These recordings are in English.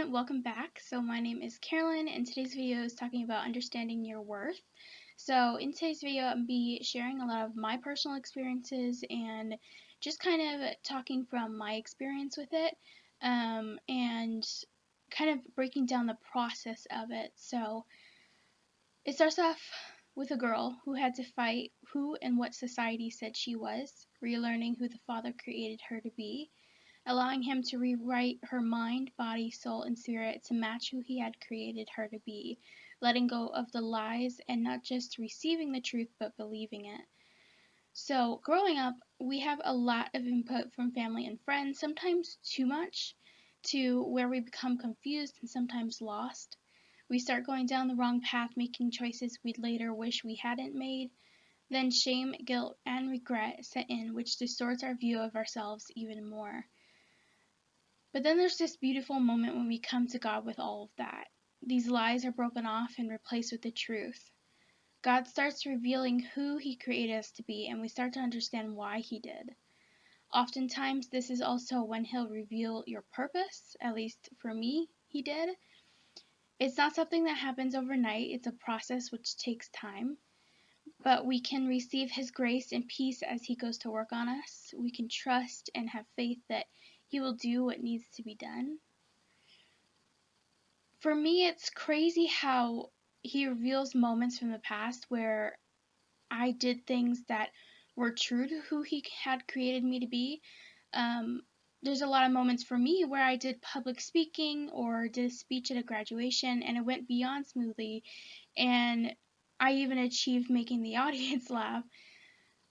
everyone, welcome back. So my name is Carolyn and today's video is talking about understanding your worth. So in today's video I'm be sharing a lot of my personal experiences and just kind of talking from my experience with it and kind of breaking down the process of it. So it starts off with a girl who had to fight who and what society said she was, relearning who the Father created her to be, allowing him to rewrite her mind, body, soul, and spirit to match who he had created her to be, letting go of the lies and not just receiving the truth but believing it. So, growing up, we have a lot of input from family and friends, sometimes too much, to where we become confused and sometimes lost. We start going down the wrong path, making choices we'd later wish we hadn't made. Then shame, guilt, and regret set in, which distorts our view of ourselves even more. But then there's this beautiful moment when we come to God with all of that. These lies are broken off and replaced with the truth. God starts revealing who he created us to be, and we start to understand why he did. Oftentimes, this is also when he'll reveal your purpose, at least for me, he did. It's not something that happens overnight, it's a process which takes time. But we can receive his grace and peace as he goes to work on us. We can trust and have faith that he will do what needs to be done. For me, it's crazy how he reveals moments from the past where I did things that were true to who he had created me to be. There's a lot of moments for me where I did public speaking or did a speech at a graduation and it went beyond smoothly, and I even achieved making the audience laugh.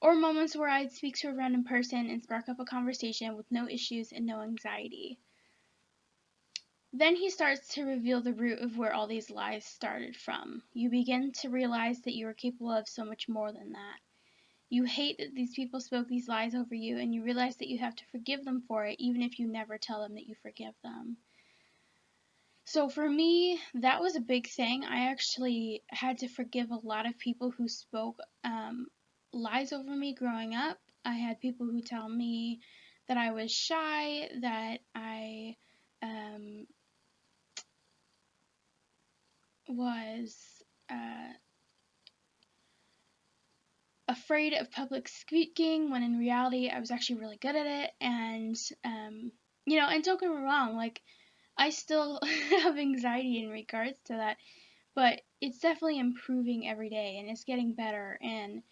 Or moments where I'd speak to a random person and spark up a conversation with no issues and no anxiety. Then he starts to reveal the root of where all these lies started from. You begin to realize that you are capable of so much more than that. You hate that these people spoke these lies over you, and you realize that you have to forgive them for it, even if you never tell them that you forgive them. So for me, that was a big thing. I actually had to forgive a lot of people who spoke lies over me growing up. I had people who tell me that I was shy, that I was afraid of public speaking, when in reality I was actually really good at it. And and don't get me wrong, like I still have anxiety in regards to that, but it's definitely improving every day and it's getting better. And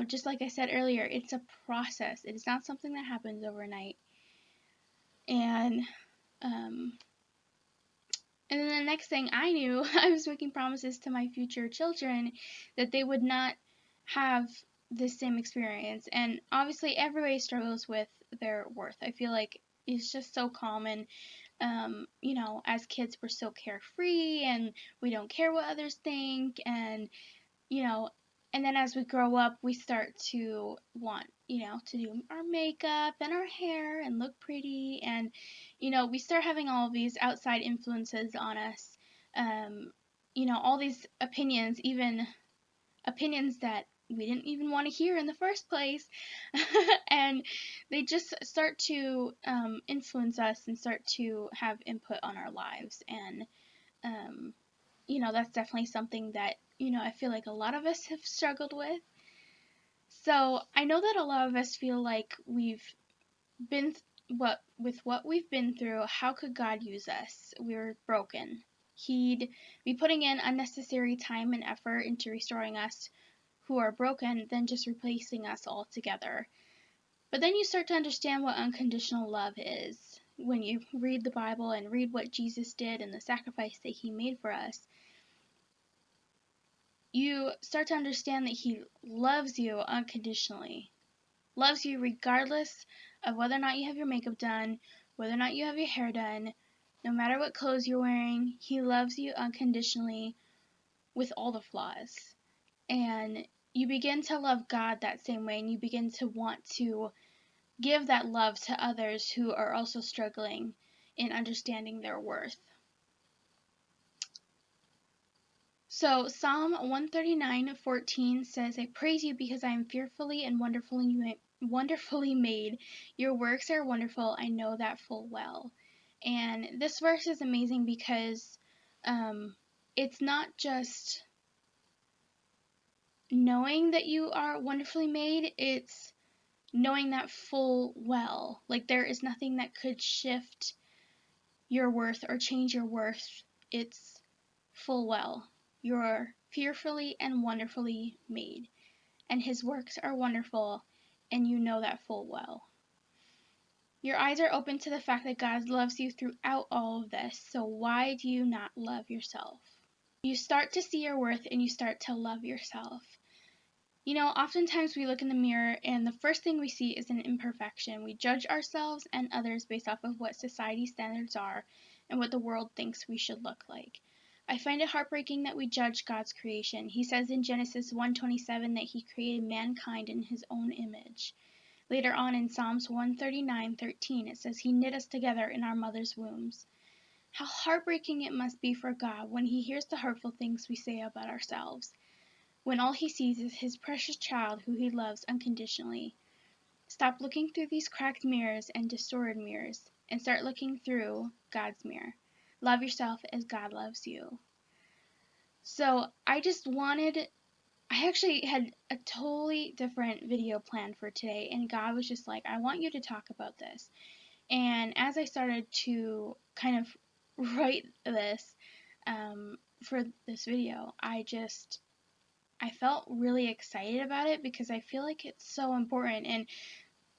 just like I said earlier, it's a process. It is not something that happens overnight. And and then the next thing I knew, I was making promises to my future children that they would not have the same experience. And obviously, everybody struggles with their worth. I feel like it's just so common. As kids, we're so carefree and we don't care what others think. And, and then as we grow up, we start to want, to do our makeup and our hair and look pretty. And, we start having all of these outside influences on us. All these opinions, even opinions that we didn't even want to hear in the first place. And they just start to influence us and start to have input on our lives. And, that's definitely something that, I feel like a lot of us have struggled with. So I know that a lot of us feel like we've been with what we've been through, how could God use us? We're broken. He'd be putting in unnecessary time and effort into restoring us who are broken than just replacing us altogether. But then you start to understand what unconditional love is. When you read the Bible and read what Jesus did and the sacrifice that he made for us, you start to understand that he loves you unconditionally. Loves you regardless of whether or not you have your makeup done, whether or not you have your hair done, no matter what clothes you're wearing. He loves you unconditionally with all the flaws. And you begin to love God that same way, and you begin to want to give that love to others who are also struggling in understanding their worth. So Psalm 139:14 says, I praise you because I am fearfully and wonderfully made. Your works are wonderful, I know that full well. And this verse is amazing because it's not just knowing that you are wonderfully made, it's knowing that full well. Like, there is nothing that could shift your worth or change your worth. It's full well. You're fearfully and wonderfully made, and His works are wonderful, and you know that full well. Your eyes are open to the fact that God loves you throughout all of this, so why do you not love yourself? You start to see your worth and you start to love yourself. You know, oftentimes we look in the mirror and the first thing we see is an imperfection. We judge ourselves and others based off of what society standards are and what the world thinks we should look like. I find it heartbreaking that we judge God's creation. He says in Genesis 1:27 that He created mankind in His own image. Later on in Psalms 139:13 it says He knit us together in our mother's wombs. How heartbreaking it must be for God when He hears the hurtful things we say about ourselves, when all He sees is His precious child who He loves unconditionally. Stop looking through these cracked mirrors and distorted mirrors and start looking through God's mirror. Love yourself as God loves you. So I actually had a totally different video planned for today, and God was just like, I want you to talk about this. And as I started to kind of write this for this video, I felt really excited about it because I feel like it's so important. And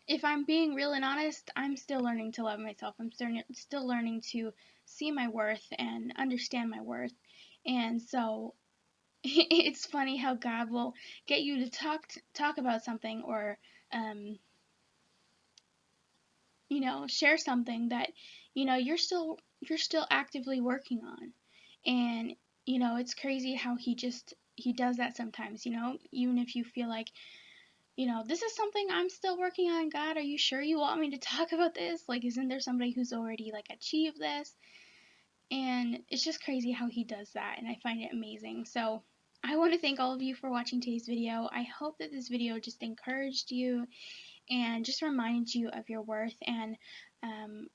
if I'm being real and honest, I'm still learning to love myself. I'm still learning to see my worth and understand my worth. And so it's funny how God will get you to talk about something or share something that you're still actively working on. And it's crazy how he does that sometimes, even if you feel like, this is something I'm still working on. God, are you sure you want me to talk about this? Like, isn't there somebody who's already like achieved this? And it's just crazy how he does that, and I find it amazing. So I want to thank all of you for watching today's video. I hope that this video just encouraged you and just reminded you of your worth. And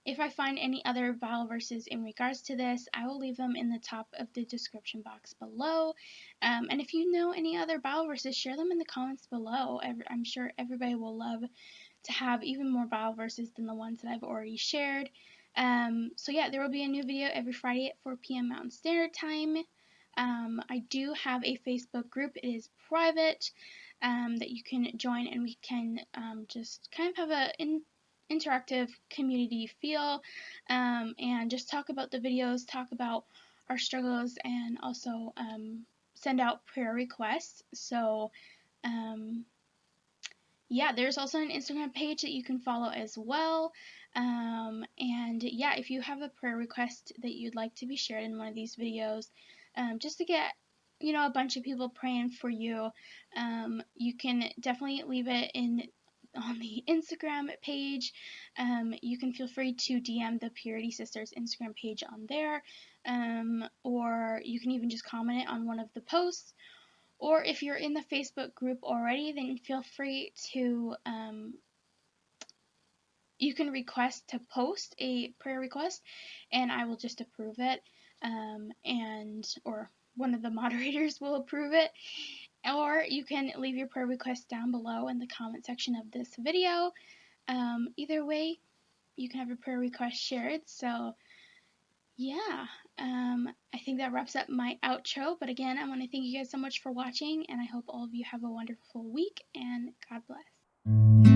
if I find any other Bible verses in regards to this, I will leave them in the top of the description box below. And if you know any other Bible verses, share them in the comments below. I'm sure everybody will love to have even more Bible verses than the ones that I've already shared. So yeah, there will be a new video every Friday at 4 p.m. Mountain Standard Time. I do have a Facebook group. It is private, that you can join, and we can just kind of have an interactive community feel, and just talk about the videos, talk about our struggles, and also send out prayer requests. So yeah, there's also an Instagram page that you can follow as well. And yeah, if you have a prayer request that you'd like to be shared in one of these videos, just to get a bunch of people praying for you, you can definitely leave it on the Instagram page. You can feel free to DM the Purity Sisters Instagram page on there, or you can even just comment it on one of the posts. Or if you're in the Facebook group already, then feel free to, you can request to post a prayer request, and I will just approve it, or one of the moderators will approve it. Or you can leave your prayer request down below in the comment section of this video. Either way, you can have your prayer request shared. So yeah, I think that wraps up my outro. But again, I want to thank you guys so much for watching, and I hope all of you have a wonderful week, and God bless.